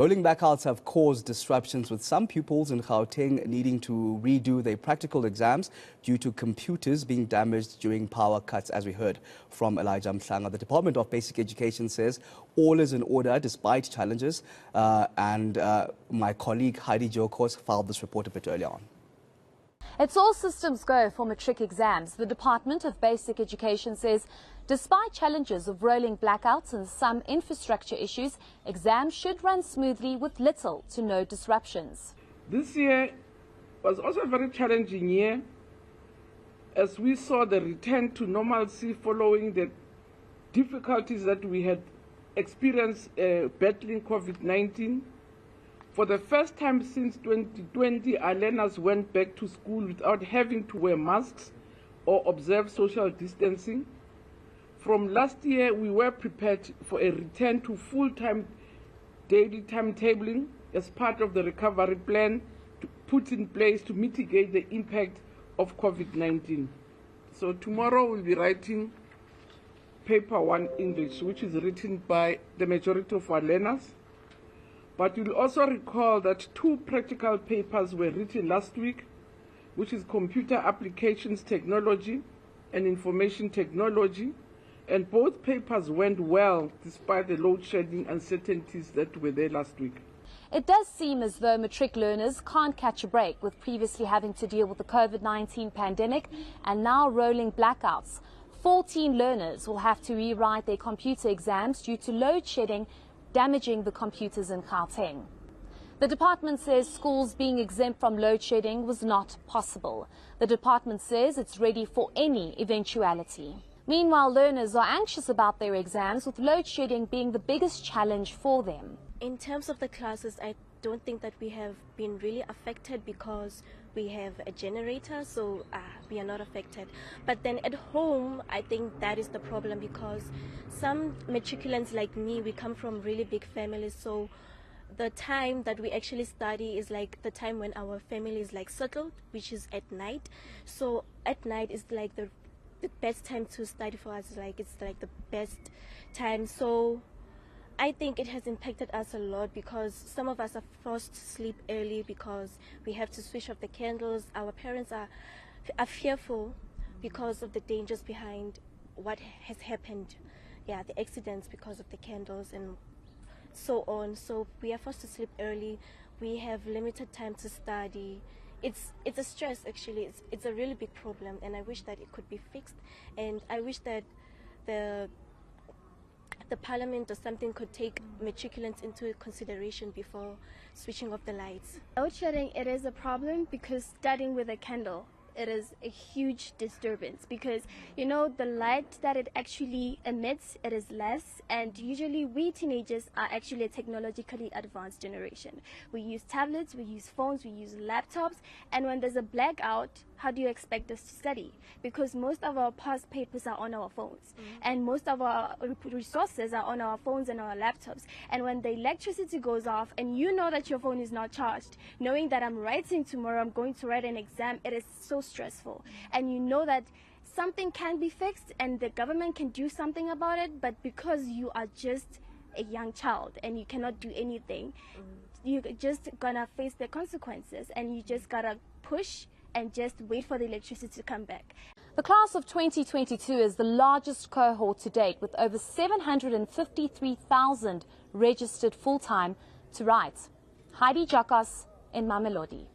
Rolling blackouts have caused disruptions, with some pupils in Gauteng needing to redo their practical exams due to computers being damaged during power cuts, as we heard from Elijah Mhlanga. The Department of Basic Education says all is in order despite challenges, and my colleague Heidi Giokos filed this report a bit earlier on. It's all systems go for matric exams. The Department of Basic Education says despite challenges of rolling blackouts and some infrastructure issues, exams should run smoothly with little to no disruptions. This year was also a very challenging year as we saw the return to normalcy following the difficulties that we had experienced battling COVID-19. For the first time since 2020, our learners went back to school without having to wear masks or observe social distancing. From last year, we were prepared for a return to full-time daily timetabling as part of the recovery plan put in place to mitigate the impact of COVID-19. So tomorrow we'll be writing paper 1 English, which is written by the majority of our learners. But you'll also recall that 2 practical papers were written last week, which is computer applications technology and information technology. And both papers went well despite the load shedding uncertainties that were there last week. It does seem as though matric learners can't catch a break, with previously having to deal with the COVID-19 pandemic and now rolling blackouts. 14 learners will have to rewrite their computer exams due to load shedding damaging the computers in Gauteng. The department says schools being exempt from load shedding was not possible. The department says it's ready for any eventuality. Meanwhile, learners are anxious about their exams, with load shedding being the biggest challenge for them. In terms of the classes, I don't think that we have been really affected because we have a generator, so we are not affected. But then at home, I think that is the problem, because some matriculants like me, we come from really big families, so the time that we actually study is like the time when our family is like settled, which is at night. So at night is like the best time to study for us. It's like the best time. So I think it has impacted us a lot, because some of us are forced to sleep early because we have to switch off the candles. Our parents are fearful because of the dangers behind what has happened. Yeah, the accidents because of the candles and so on. So we are forced to sleep early. We have limited time to study. It's a stress, actually. It's a really big problem, and I wish that it could be fixed. And I wish that the parliament or something could take matriculants into consideration before switching off the lights. Load shedding, it is a problem, because studying with a candle, it is a huge disturbance, because you know the light that it actually emits, it is less, and usually we teenagers are actually a technologically advanced generation. We use tablets, we use phones, we use laptops, and when there's a blackout, how do you expect us to study? Because most of our past papers are on our phones, and most of our resources are on our phones and our laptops. And when the electricity goes off and you know that your phone is not charged, knowing that I'm writing tomorrow, I'm going to write an exam, it is so stressful. And you know that something can be fixed and the government can do something about it, but because you are just a young child and you cannot do anything, you're just gonna face the consequences, and you just gotta push and just wait for the electricity to come back. The class of 2022 is the largest cohort to date, with over 753,000 registered full-time to write. Heidi Giokos in Mamelodi.